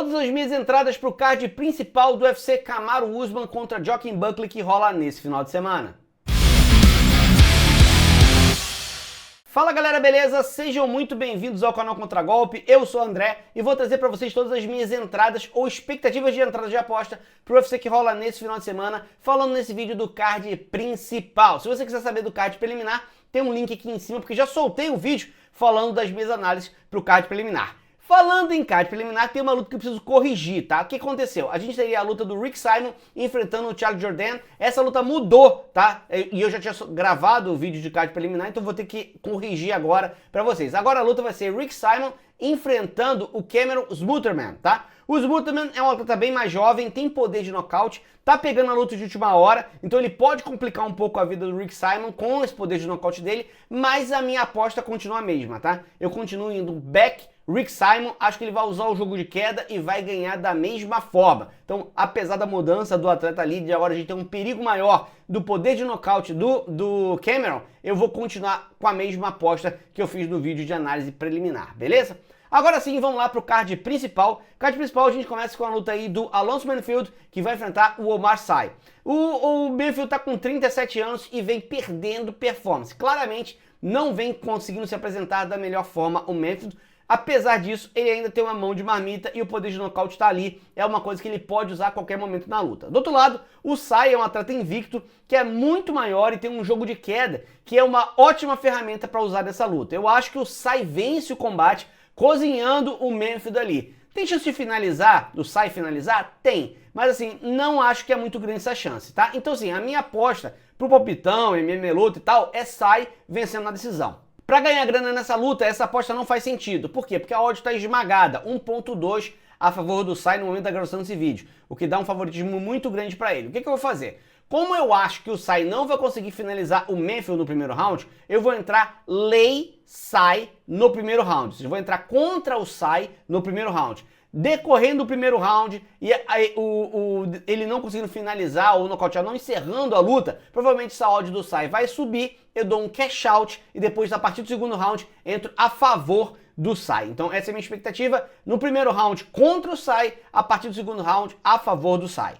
todas as minhas entradas para o card principal do UFC Kamaru Usman contra Joaquin Buckley que rola nesse final de semana. Fala galera, beleza? Sejam muito bem-vindos ao canal Contragolpe, eu sou o André e vou trazer para vocês todas as minhas entradas ou expectativas de entrada de aposta pro UFC que rola nesse final de semana, falando nesse vídeo do card principal. Se você quiser saber do card preliminar, tem um link aqui em cima, porque já soltei um vídeo falando das minhas análises pro card preliminar. Falando em card preliminar, tem uma luta que eu preciso corrigir, tá? O que aconteceu? A gente teria a luta do Rick Simon enfrentando o Charles Jourdain. Essa luta mudou, tá? E eu já tinha gravado o vídeo de card preliminar, então vou ter que corrigir agora pra vocês. Agora a luta vai ser Rick Simon enfrentando o Cameron Smoothman, tá? O Smoothman é um atleta bem mais jovem, tem poder de nocaute, tá pegando a luta de última hora, então ele pode complicar um pouco a vida do Rick Simon com esse poder de nocaute dele, mas a minha aposta continua a mesma, tá? Eu continuo indo back Rick Simon, acho que ele vai usar o jogo de queda e vai ganhar da mesma forma. Então, apesar da mudança do atleta ali, de agora a gente tem um perigo maior do poder de nocaute do Cameron, eu vou continuar com a mesma aposta que eu fiz no vídeo de análise preliminar, beleza? Agora sim, vamos lá pro card principal. Card principal a gente começa com a luta aí do Alonso Menifield, que vai enfrentar o Omar Sy. O Menifield tá com 37 anos e vem perdendo performance. Claramente não vem conseguindo se apresentar da melhor forma o Menifield. Apesar disso, ele ainda tem uma mão de marmita e o poder de nocaute está ali. É uma coisa que ele pode usar a qualquer momento na luta. Do outro lado, o Sy é um atleta invicto que é muito maior e tem um jogo de queda que é uma ótima ferramenta para usar nessa luta. Eu acho que o Sy vence o combate cozinhando o Menifield ali. Tem chance de finalizar, do Sy finalizar? Tem. Mas assim, não acho que é muito grande essa chance, tá? Então assim, a minha aposta pro palpitão, MMA luta e tal, é Sy vencendo na decisão. Para ganhar grana nessa luta, essa aposta não faz sentido. Por quê? Porque a odd está esmagada, 1.2 a favor do Sy no momento da gravação desse vídeo, o que dá um favoritismo muito grande para ele. O que eu vou fazer? Como eu acho que o Sy não vai conseguir finalizar o Menifield no primeiro round, eu vou entrar lei Sy no primeiro round. Ou seja, eu vou entrar contra o Sy no primeiro round. Decorrendo o primeiro round e ele não conseguindo finalizar ou nocautear, não encerrando a luta, provavelmente essa odd do Sy vai subir, eu dou um cash out e depois, a partir do segundo round, entro a favor do Sy. Então essa é a minha expectativa no primeiro round contra o Sy, a partir do segundo round a favor do Sy.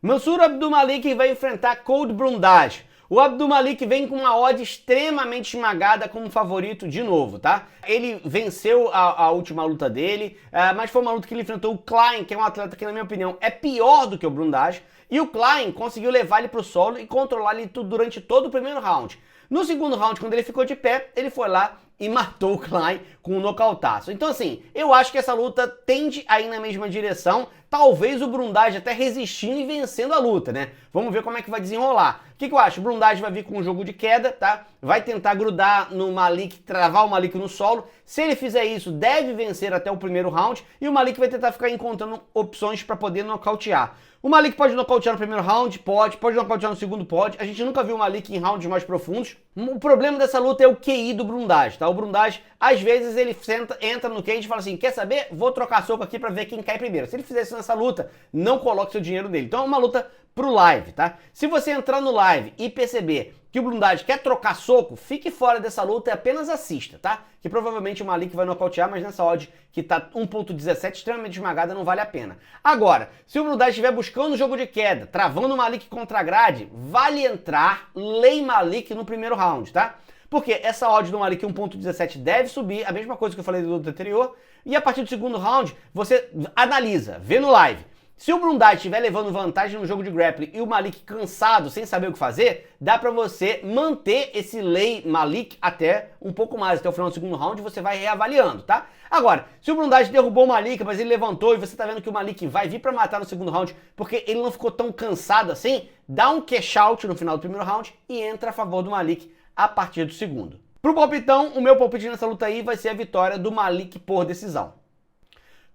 Mansur Abdulmalik vai enfrentar Cold Brundage. O Abdulmalik vem com uma odd extremamente esmagada como favorito de novo, tá? Ele venceu a última luta dele, mas foi uma luta que ele enfrentou o Klein, que é um atleta que, na minha opinião, é pior do que o Brundage. E o Klein conseguiu levar ele pro solo e controlar ele durante todo o primeiro round. No segundo round, quando ele ficou de pé, ele foi lá e matou o Klein com um nocautaço. Então assim, eu acho que essa luta tende a ir na mesma direção, talvez o Brundage até resistindo e vencendo a luta, né? Vamos ver como é que vai desenrolar. O que eu acho? O Brundage vai vir com um jogo de queda, tá? Vai tentar grudar no Malik, travar o Malik no solo. Se ele fizer isso, deve vencer até o primeiro round e o Malik vai tentar ficar encontrando opções para poder nocautear. O Malik pode nocautear no primeiro round? Pode nocautear no segundo? Pode. A gente nunca viu o Malik em rounds mais profundos. O problema dessa luta é o QI do Brundage, tá? O Brundage, às vezes, ele entra no cage e fala assim, quer saber? Vou trocar soco aqui pra ver quem cai primeiro. Se ele fizer isso nessa luta, não coloque seu dinheiro nele. Então é uma luta pro live, tá? Se você entrar no live e perceber que o Brundage quer trocar soco, fique fora dessa luta e apenas assista, tá? Que provavelmente o Malik vai nocautear, mas nessa odd que tá 1.17, extremamente esmagada, não vale a pena. Agora, se o Brundage estiver buscando o jogo de queda, travando o Malik contra a grade, vale entrar lei Malik no primeiro round, tá? Porque essa odd do Malik 1.17 deve subir, a mesma coisa que eu falei do luta anterior, e a partir do segundo round, você analisa, vê no live. Se o Brundage estiver levando vantagem no jogo de grappling e o Malik cansado, sem saber o que fazer, dá pra você manter esse lei Malik até um pouco mais, até o final do segundo round, você vai reavaliando, tá? Agora, se o Brundage derrubou o Malik, mas ele levantou e você tá vendo que o Malik vai vir pra matar no segundo round, porque ele não ficou tão cansado assim, dá um cash out no final do primeiro round e entra a favor do Malik a partir do segundo. Pro palpitão, o meu palpite nessa luta aí vai ser a vitória do Malik por decisão.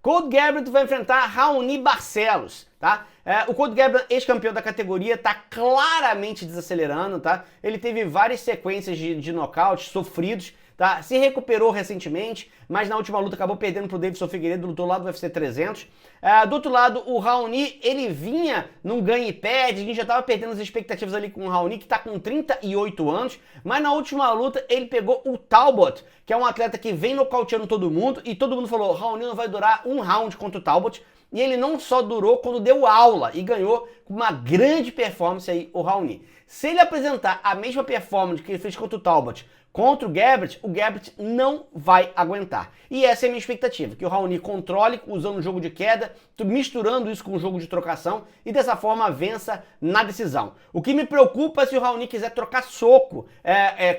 Cold Garbrandt vai enfrentar Raoni Barcelos, tá? O Cold Garbrandt, ex-campeão da categoria, tá claramente desacelerando, tá? Ele teve várias sequências de nocautes sofridos, tá? Se recuperou recentemente, mas na última luta acabou perdendo pro Davidson Figueiredo, lutou lá do UFC 300. Do outro lado, o Raoni, ele vinha num ganha e perde, a gente já tava perdendo as expectativas ali com o Raoni, que tá com 38 anos, mas na última luta ele pegou o Talbot, que é um atleta que vem nocauteando todo mundo, e todo mundo falou, Raoni não vai durar um round contra o Talbot, e ele não só durou quando deu aula e ganhou com uma grande performance aí o Raoni. Se ele apresentar a mesma performance que ele fez contra o Talbot, contra o Gabbert não vai aguentar. E essa é a minha expectativa, que o Raoni controle usando o jogo de queda, misturando isso com o jogo de trocação e dessa forma vença na decisão. O que me preocupa é se o Raoni quiser trocar soco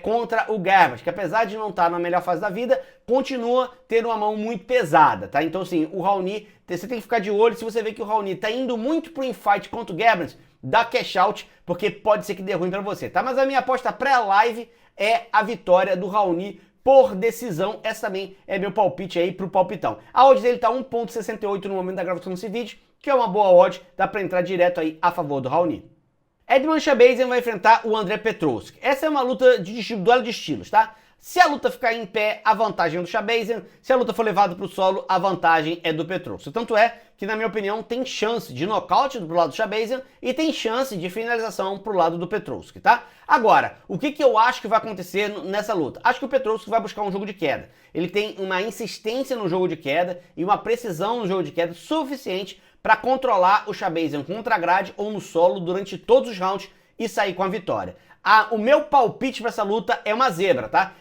contra o Gabbert, que apesar de não estar na melhor fase da vida, continua tendo uma mão muito pesada, tá? Então assim, o Raoni, você tem que ficar de olho, se você vê que o Raoni tá indo muito pro infight contra o Gabbert, dá cash out, porque pode ser que dê ruim pra você, tá? Mas a minha aposta pré-live é a vitória do Raoni por decisão. Essa também é meu palpite aí pro palpitão. A odd dele tá 1.68 no momento da gravação desse vídeo, que é uma boa odd, dá pra entrar direto aí a favor do Raoni. Edmond Shahbazyan vai enfrentar o André Petroski. Essa é uma luta de duelo de estilos, tá? Se a luta ficar em pé, a vantagem é do Shahbazyan. Se a luta for levada para o solo, a vantagem é do Petroski. Tanto é que, na minha opinião, tem chance de nocaute pro lado do Shahbazyan e tem chance de finalização pro lado do Petroski, tá? Agora, o que eu acho que vai acontecer nessa luta? Acho que o Petroski vai buscar um jogo de queda. Ele tem uma insistência no jogo de queda e uma precisão no jogo de queda suficiente para controlar o Shahbazyan contra a grade ou no solo durante todos os rounds e sair com a vitória. O meu palpite para essa luta é uma zebra, tá?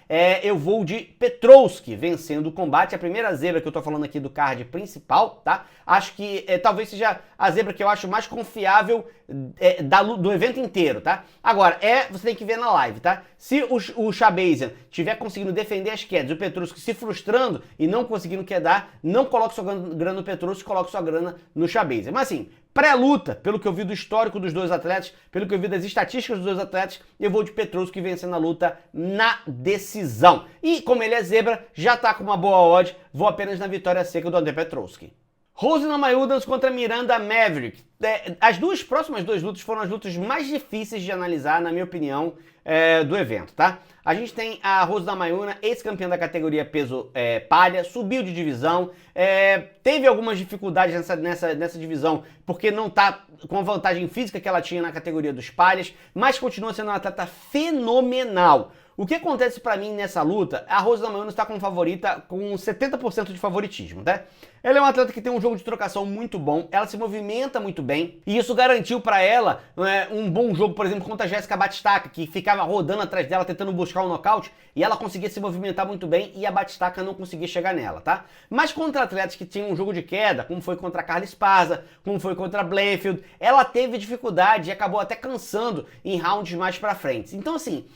Eu vou de Petroski vencendo o combate, a primeira zebra que eu tô falando aqui do card principal, tá? Acho que talvez seja a zebra que eu acho mais confiável do evento inteiro, tá? Agora, você tem que ver na live, tá? Se o Shahbazyan tiver conseguindo defender as quedas, o Petroski se frustrando e não conseguindo quedar, não coloque sua grana no Petroski, coloque sua grana no Shahbazyan. Mas assim, pré-luta, pelo que eu vi do histórico dos dois atletas, pelo que eu vi das estatísticas dos dois atletas, eu vou de Petroski vencendo a luta na decisão. E como ele é zebra, já tá com uma boa odd, vou apenas na vitória seca do André Petroski. Rose Namajunas contra Miranda Maverick. As próximas duas lutas foram as lutas mais difíceis de analisar, na minha opinião, do evento, tá? A gente tem a Rose Namajunas, ex-campeã da categoria peso palha, subiu de divisão, teve algumas dificuldades nessa divisão, porque não tá com a vantagem física que ela tinha na categoria dos palhas, mas continua sendo uma atleta fenomenal. O que acontece pra mim nessa luta, a Rose Namajunas está como favorita com 70% de favoritismo, tá? Ela é uma atleta que tem um jogo de trocação muito bom, ela se movimenta muito bem, e isso garantiu pra ela um bom jogo, por exemplo, contra a Jéssica Batistaca, que ficava rodando atrás dela, tentando buscar um nocaute, e ela conseguia se movimentar muito bem, e a Batistaca não conseguia chegar nela, tá? Mas contra atletas que tinham um jogo de queda, como foi contra a Carla Esparza, como foi contra a Blayfield, ela teve dificuldade e acabou até cansando em rounds mais pra frente. Então assim,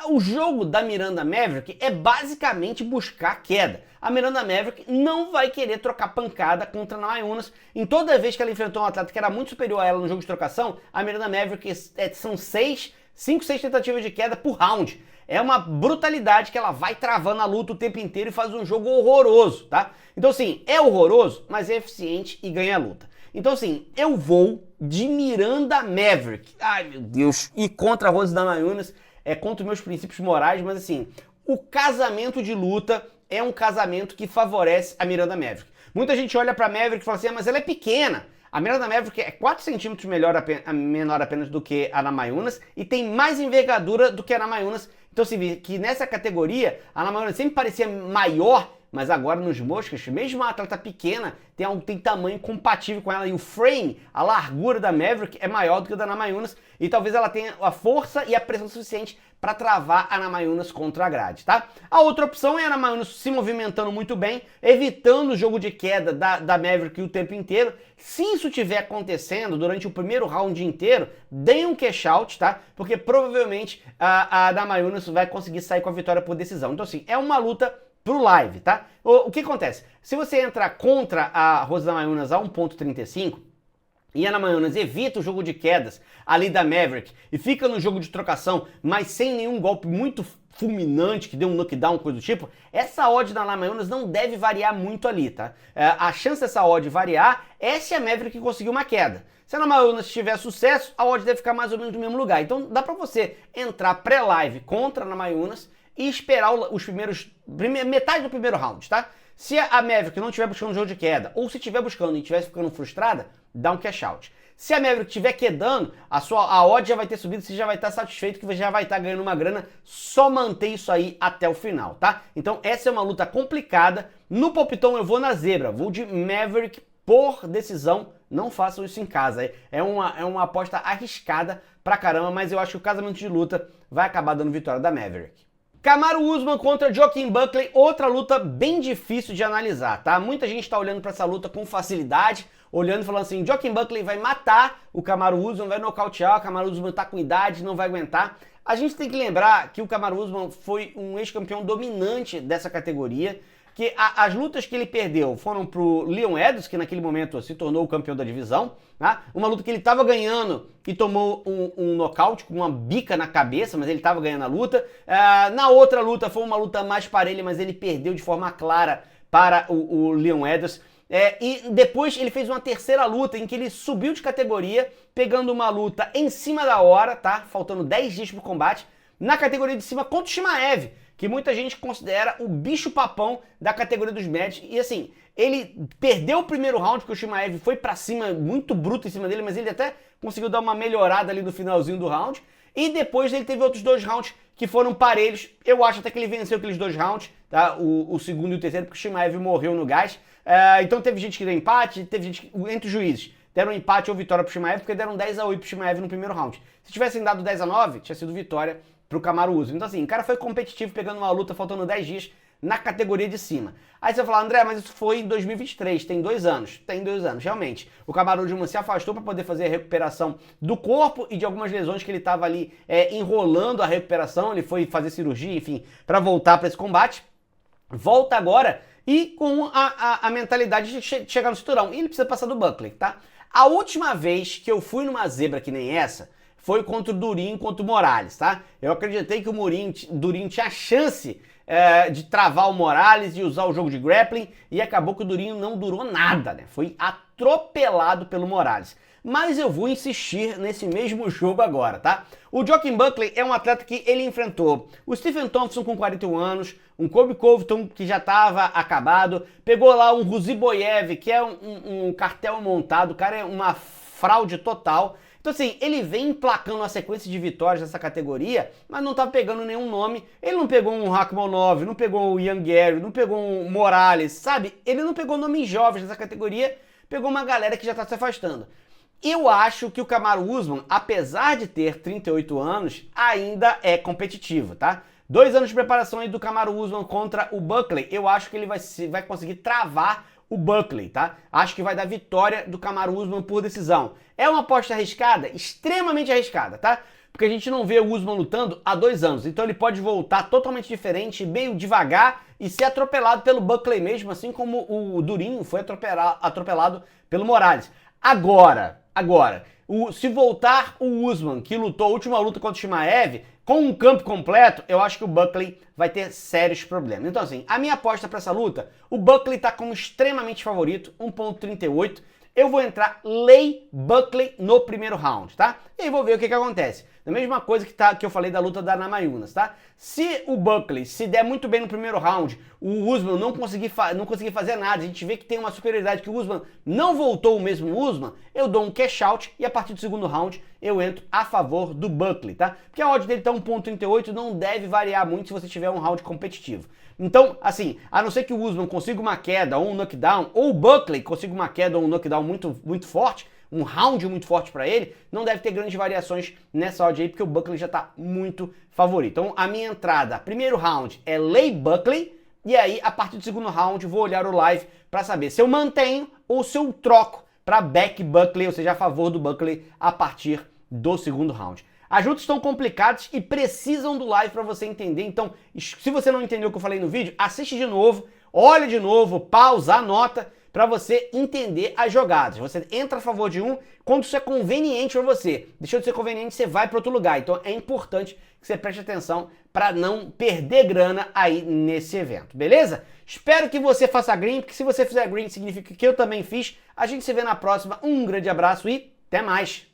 o jogo da Miranda Maverick é basicamente buscar queda. A Miranda Maverick não vai querer trocar pancada contra a Namajunas. Em toda vez que ela enfrentou um atleta que era muito superior a ela no jogo de trocação, a Miranda Maverick são 5, 6 tentativas de queda por round. É uma brutalidade que ela vai travando a luta o tempo inteiro e faz um jogo horroroso, tá? Então assim, é horroroso, mas é eficiente e ganha a luta. Então assim, eu vou de Miranda Maverick. Ai meu Deus. E contra a Rose Namajunas, contra os meus princípios morais, mas assim, o casamento de luta é um casamento que favorece a Miranda Maverick. Muita gente olha pra Maverick e fala assim, mas ela é pequena. A Miranda Maverick é 4 centímetros menor apenas do que a Namajunas e tem mais envergadura do que a Namajunas. Então se vê que nessa categoria, a Namajunas sempre parecia maior, mas agora nos moscas, mesmo uma atleta pequena, tem tamanho compatível com ela. E o frame, a largura da Maverick é maior do que a da Namajunas. E talvez ela tenha a força e a pressão suficiente para travar a Namajunas contra a grade, tá? A outra opção é a Namajunas se movimentando muito bem, evitando o jogo de queda da Maverick o tempo inteiro. Se isso estiver acontecendo durante o primeiro round inteiro, dê um cash out, tá? Porque provavelmente a Namajunas vai conseguir sair com a vitória por decisão. Então assim, é uma luta pro live, tá? O que acontece? Se você entrar contra a Rose Namajunas a 1.35 e a Namajunas evita o jogo de quedas ali da Maverick e fica no jogo de trocação, mas sem nenhum golpe muito fulminante, que dê um knockdown, coisa do tipo, essa odd da Namajunas não deve variar muito ali, tá? A chance dessa odd variar é se a Maverick conseguir uma queda. Se a Namajunas tiver sucesso, a odd deve ficar mais ou menos no mesmo lugar. Então dá pra você entrar pré-live contra a Namajunas e esperar metade do primeiro round, tá? Se a Maverick não estiver buscando um jogo de queda, ou se estiver buscando e estiver ficando frustrada, dá um cash out. Se a Maverick estiver quedando, a odd já vai ter subido, você já vai estar satisfeito, que você já vai estar ganhando uma grana, só manter isso aí até o final, tá? Então essa é uma luta complicada. No palpitão eu vou na zebra, vou de Maverick por decisão. Não façam isso em casa. É uma aposta arriscada pra caramba, mas eu acho que o casamento de luta vai acabar dando vitória da Maverick. Kamaru Usman contra Joaquin Buckley, outra luta bem difícil de analisar, tá? Muita gente tá olhando pra essa luta com facilidade, olhando e falando assim, Joaquin Buckley vai matar o Kamaru Usman, vai nocautear, o Kamaru Usman tá com idade, não vai aguentar. A gente tem que lembrar que o Kamaru Usman foi um ex-campeão dominante dessa categoria, que as lutas que ele perdeu foram pro Leon Edwards, que naquele momento se tornou o campeão da divisão, tá? Uma luta que ele estava ganhando e tomou um nocaute com uma bica na cabeça, mas ele estava ganhando a luta. Na outra luta foi uma luta mais parelha, mas ele perdeu de forma clara para o Leon Edwards. E depois ele fez uma terceira luta em que ele subiu de categoria, pegando uma luta em cima da hora, tá? Faltando 10 dias pro combate, na categoria de cima contra o Chimaev, que muita gente considera o bicho-papão da categoria dos médios. E assim, ele perdeu o primeiro round, porque o Chimaev foi pra cima, muito bruto em cima dele, mas ele até conseguiu dar uma melhorada ali no finalzinho do round. E depois ele teve outros 2 rounds que foram parelhos. Eu acho até que ele venceu aqueles 2 rounds, tá? O segundo e o terceiro, porque o Chimaev morreu no gás. Então teve gente que deu empate, teve gente que, entre os juízes, deram empate ou vitória pro Chimaev, porque deram 10-8 pro Chimaev no primeiro round. Se tivessem dado 10-9, tinha sido vitória pro Kamaru Usman. Então assim, o cara foi competitivo pegando uma luta faltando 10 dias na categoria de cima. Aí você vai falar, André, mas isso foi em 2023, tem 2 anos. Tem 2 anos, realmente. O Kamaru Usman se afastou para poder fazer a recuperação do corpo e de algumas lesões que ele estava ali enrolando a recuperação. Ele foi fazer cirurgia, enfim, para voltar para esse combate. Volta agora e com a mentalidade de chegar no cinturão. E ele precisa passar do Buckley, tá? A última vez que eu fui numa zebra que nem essa foi contra o Durinho, contra o Morales, tá? Eu acreditei que o Durinho tinha chance de travar o Morales, de usar o jogo de grappling, e acabou que o Durinho não durou nada, né? Foi atropelado pelo Morales. Mas eu vou insistir nesse mesmo jogo agora, tá? O Joaquin Buckley é um atleta que ele enfrentou o Stephen Thompson com 41 anos, um Colby Covington que já estava acabado, pegou lá um Ruziboyev, que é um cartel montado, o cara é uma fraude total. Então assim, ele vem emplacando uma sequência de vitórias nessa categoria, mas não tá pegando nenhum nome. Ele não pegou um Rakhmonov, não pegou o Ian Gary, não pegou um Morales, sabe? Ele não pegou nomes jovens nessa categoria, pegou uma galera que já tá se afastando. Eu acho que o Kamaru Usman, apesar de ter 38 anos, ainda é competitivo, tá? 2 anos de preparação aí do Kamaru Usman contra o Buckley. Eu acho que ele vai conseguir travar o Buckley, tá? Acho que vai dar vitória do Kamaru Usman por decisão. É uma aposta arriscada? Extremamente arriscada, tá? Porque a gente não vê o Usman lutando há 2 anos. Então ele pode voltar totalmente diferente, meio devagar e ser atropelado pelo Buckley mesmo, assim como o Durinho foi atropelado pelo Morales. Agora, se voltar o Usman, que lutou a última luta contra o Chimaev, com um campo completo, eu acho que o Buckley vai ter sérios problemas. Então assim, a minha aposta para essa luta, o Buckley tá como extremamente favorito, 1.38. Eu vou entrar Lei Buckley no primeiro round, tá? E aí vou ver o que acontece. A mesma coisa que eu falei da luta da Namajunas, tá? Se o Buckley se der muito bem no primeiro round, o Usman não conseguir fazer nada, a gente vê que tem uma superioridade, que o Usman não voltou o mesmo Usman, eu dou um cash out e a partir do segundo round eu entro a favor do Buckley, tá? Porque a odd dele tá 1.38, não deve variar muito se você tiver um round competitivo. Então, assim, a não ser que o Usman consiga uma queda ou um knockdown, ou o Buckley consiga uma queda ou um knockdown muito forte, um round muito forte para ele, não deve ter grandes variações nessa odd aí, porque o Buckley já tá muito favorito. Então, a minha entrada, primeiro round, é Lei Buckley, e aí, a partir do segundo round, vou olhar o live para saber se eu mantenho ou se eu troco para back Buckley, ou seja, a favor do Buckley a partir do segundo round. As lutas estão complicadas e precisam do live para você entender, então se você não entendeu o que eu falei no vídeo, assiste de novo, olha de novo, pausa, anota, para você entender as jogadas. Você entra a favor de um quando isso é conveniente para você. Deixou de ser conveniente, você vai para outro lugar. Então é importante que você preste atenção para não perder grana aí nesse evento, beleza? Espero que você faça green, porque se você fizer green significa que eu também fiz. A gente se vê na próxima. Um grande abraço e até mais!